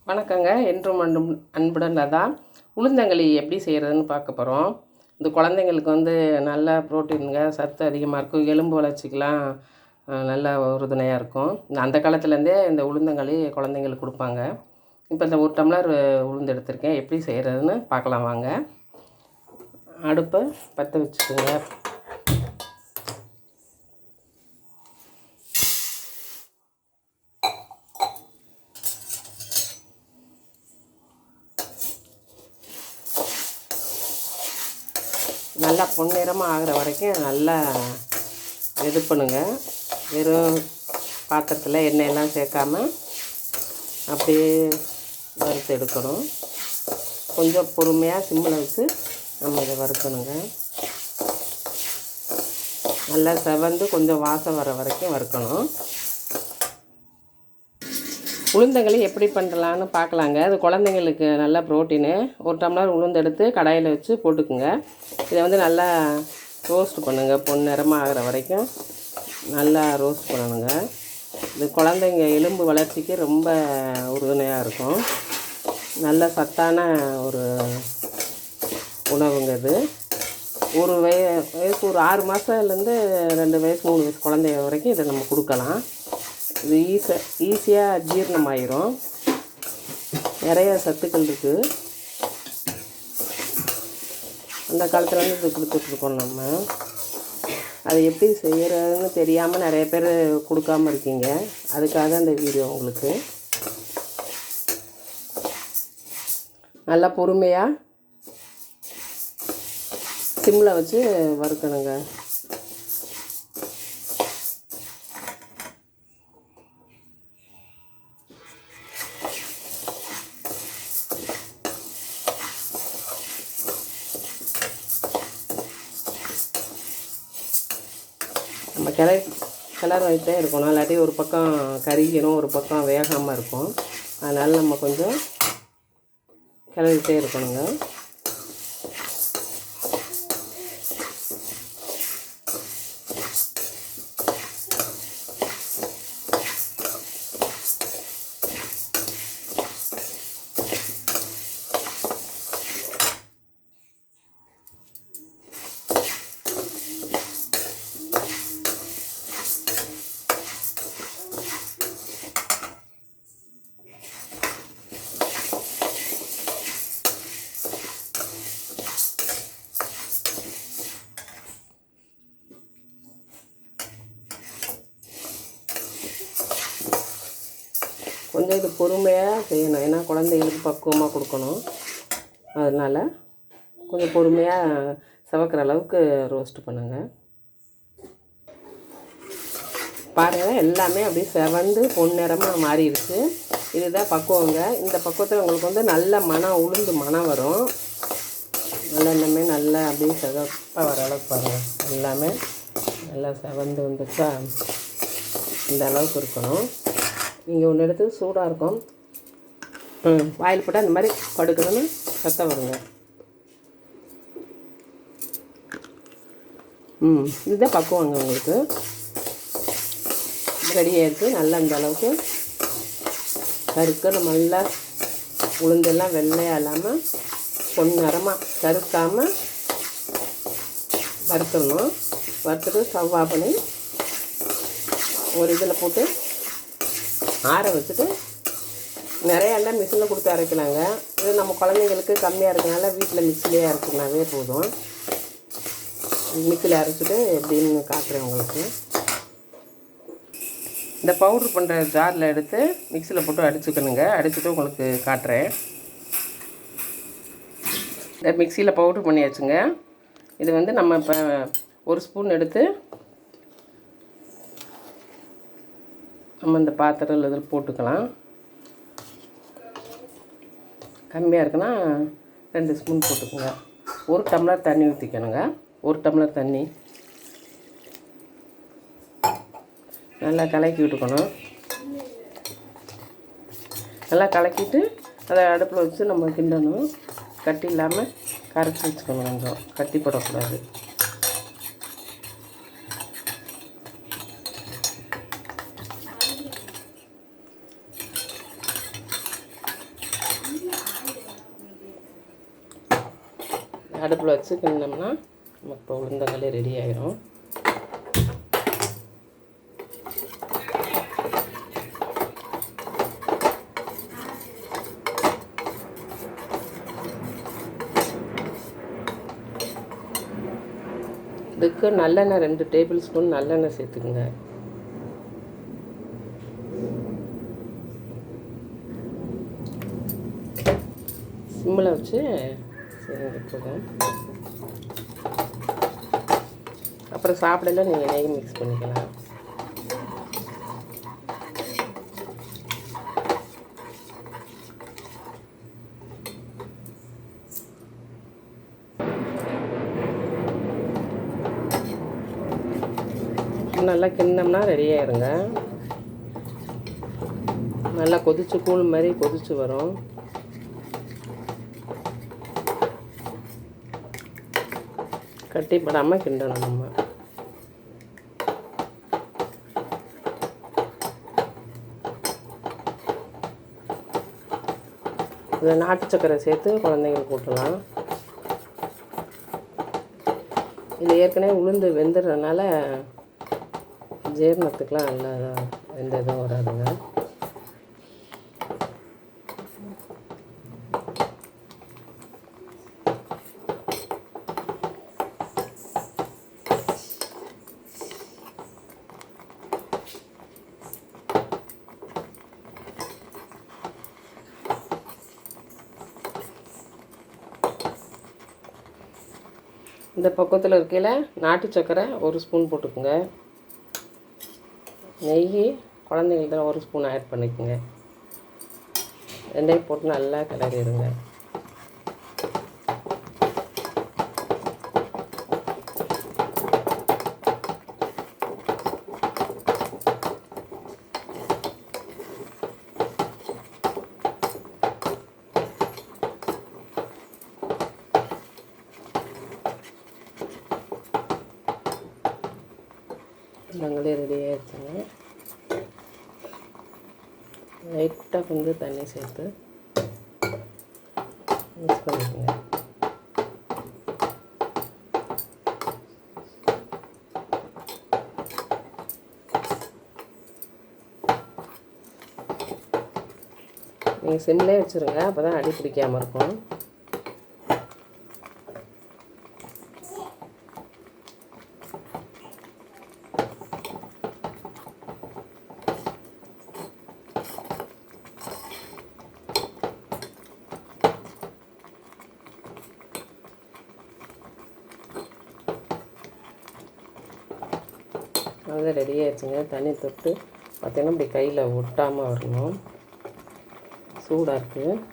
வணக்கங்க. என்றும் அன்புடன் லதா. உளுந்தங்களி எப்படி செய்கிறதுன்னு பார்க்க போகிறோம். இந்த குழந்தைங்களுக்கு நல்ல ப்ரோட்டீனுங்க, சத்து அதிகமாக இருக்கும். எலும்பு வளர்ச்சிக்கெலாம் நல்ல உறுதுணையாக இருக்கும். அந்த காலத்துலேருந்தே இந்த உளுந்தங்களி குழந்தைங்களுக்கு கொடுப்பாங்க. இப்போ இந்த 1 டம்ளர் உளுந்து எடுத்திருக்கேன். எப்படி செய்கிறதுன்னு பார்க்கலாம் வாங்க. அடுப்பை பற்ற வச்சுக்கோங்க. நல்லா பொன்னிறமாக ஆகிற வரைக்கும் நல்லா இது பண்ணுங்க. வெறும் பாத்திரத்தில் எண்ணெயெல்லாம் சேர்க்காம அப்படியே வறுத்து எடுக்கணும். கொஞ்சம் பொறுமையாக சிம்மில் வச்சு நம்ம இதை வறுக்கணுங்க. நல்லா செவந்து கொஞ்சம் வாசம் வர வரைக்கும் வறுக்கணும். உளுந்தங்களி எப்படி பண்ணலான்னு பார்க்கலாங்க. அது குழந்தைங்களுக்கு நல்ல ப்ரோட்டீனு. 1 டம்ளர் உளுந்து எடுத்து கடாயில் வச்சு போட்டுக்குங்க. இதை நல்லா ரோஸ்ட் பண்ணுங்கள். பொன்னிறமாக ஆகிற வரைக்கும் நல்லா ரோஸ்ட் பண்ணணுங்க. இது குழந்தைங்க எலும்பு வளர்ச்சிக்கு ரொம்ப உறுதுணையாக இருக்கும். நல்ல சத்தான ஒரு உணவுங்க இது. ஒரு வயசு ஒரு 6 மாதத்துலேருந்து 2 வயசு 3 வயசு குழந்தைங்க வரைக்கும் இதை நம்ம கொடுக்கலாம். இது ஈஸியாக ஜீரணமாயிரும். நிறைய சத்துக்கள் இருக்குது. அந்த காலத்துலேருந்து இது கொடுத்துட்ருக்கோம் நம்ம. அதை எப்படி செய்கிறதுன்னு தெரியாமல் நிறைய பேர் கொடுக்காமல் இருக்கீங்க. அதுக்காக இந்த வீடியோ உங்களுக்கு. நல்லா பொறுமையாக சிம்மில் வச்சு வறுக்கணுங்க. நம்ம கிளற வைத்தே இருக்கணும். இல்லாட்டி ஒரு பக்கம் கறிக்கணும், ஒரு பக்கம் வேகாமல் இருக்கும். அதனால் நம்ம கொஞ்சம் கிளறிட்டே இருக்கணுங்க. கொஞ்சம் இது பொறுமையாக செய்யணும். ஏன்னா குழந்தைங்களுக்கு பக்குவமாக கொடுக்கணும். அதனால் கொஞ்சம் பொறுமையாக செவக்கிற அளவுக்கு ரோஸ்ட் பண்ணுங்கள். பாருங்கள், எல்லாமே அப்படியே செவந்து பொன்னிறமாக மாறிடுச்சு. இதுதான் பக்குவங்க. இந்த பக்குவத்தில் உங்களுக்கு நல்ல மனம், உளுந்து மனம் வரும். நல்லா இன்னமே நல்லா அப்படியே செவப்பாக வர அளவுக்கு பாருங்கள். எல்லாமே நல்லா செவந்து வந்துச்சா, இந்த அளவுக்கு இருக்கணும். நீங்கள் ஒன்று எடுத்து சூடாக இருக்கும், வாயில் போட்டால் அந்த மாதிரி படுக்கணும்னு சத்தம் வருங்க. இதுதான் பக்குவாங்க. உங்களுக்கு ரெடி ஆகிடுச்சு. நல்லா இந்த அளவுக்கு கருக்கணும். நல்லா உளுந்தெல்லாம் வெள்ளையாக இல்லாமல் பொன்னிறமாக கருக்காமல் வறுக்கணும். வறுத்துட்டு ஸ்டவ் ஆஃப் பண்ணி ஒரு இதில் போட்டு ஆற வச்சுட்டு, நிறையா இருந்தால் மிஷினில் கொடுத்து அரைக்கலாங்க. இது நம்ம குழந்தைங்களுக்கு கம்மியாக இருக்கனால வீட்டில் மிக்சிலேயே அரைச்சினாவே போதும். மிக்சியில் அரைச்சிட்டு எப்படின்னு காட்டுறேன் உங்களுக்கு. இந்த பவுட்ரு பண்ணுற ஜாரில் எடுத்து மிக்சியில் போட்டு அடிச்சுக்கணுங்க. அடிச்சுட்டு உங்களுக்கு காட்டுறேன். இந்த மிக்சியில் பவுட்ரு பண்ணியாச்சுங்க. இது நம்ம இப்போ 1 ஸ்பூன் எடுத்து நம்ம இந்த பாத்திரம் இதில் போட்டுக்கலாம். கம்மியாக இருக்குன்னா 2 ஸ்பூன் போட்டுக்கோங்க. 1 டம்ளர் தண்ணி ஊற்றிக்கணுங்க. 1 டம்ளர் தண்ணி நல்லா கலக்கி விட்டுக்கணும். நல்லா கலக்கிட்டு அதை அடுப்பில் வச்சு நம்ம கிண்டணும். கட்டி இல்லாமல் கரைச்சி வச்சுக்கணும். கொஞ்சம் கட்டி போடக்கூடாது. அடுப்பில் வச்சு கிண்டினோம்னா நமக்கு இப்போ உளுந்தங்களி ரெடி ஆயிரும். இதுக்கு நல்லெண்ணெய் 2 டேபிள் ஸ்பூன் நல்லெண்ணெய் சேர்த்துக்குங்க. சிம்மில் வச்சு போதும். அப்புறம் சாப்பிடல நீங்கள் நெய் மிக்ஸ் பண்ணிக்கலாம். நல்லா கிண்ணம்னா ரெடியாகிருங்க. நல்லா கொதிச்சு கூழ் மாதிரி கொதிச்சு வரும். கட்டிப்படாமல் கிண்டணும் நம்ம. இதில் நாட்டு சக்கரை சேர்த்து குழந்தைங்களுக்கு ஊட்டலாம். இது ஏற்கனவே உளுந்து வெந்துடுறதுனால ஜீரணத்துக்கெலாம் நல்லா எந்த இதுவும் வராதுங்க. இந்த பக்கத்தில் இருக்கையில் நாட்டு சக்கரை 1 ஸ்பூன் போட்டுக்குங்க. நெய் குழந்தைங்களுக்கு 1 ஸ்பூன் ஆட் பண்ணிக்கோங்க. ரெண்டையும் போட்டு நல்லா கிளறிடுங்க. நாங்களே ரெடி ஆகிடுச்சுங்க. லைட்டாக கொஞ்சம் தண்ணி சேர்த்து மிக்ஸ் பண்ணிக்கோங்க. நீங்கள் சிம்லேயே வச்சுருங்க, அப்போ தான் அடி பிடிக்காமல் இருக்கும். அது ரெடி ஆகிடுச்சுங்க. தண்ணி தொட்டு பார்த்திங்கன்னா இப்படி கையில் ஒட்டாமல் வரணும். சூடாக இருக்குது.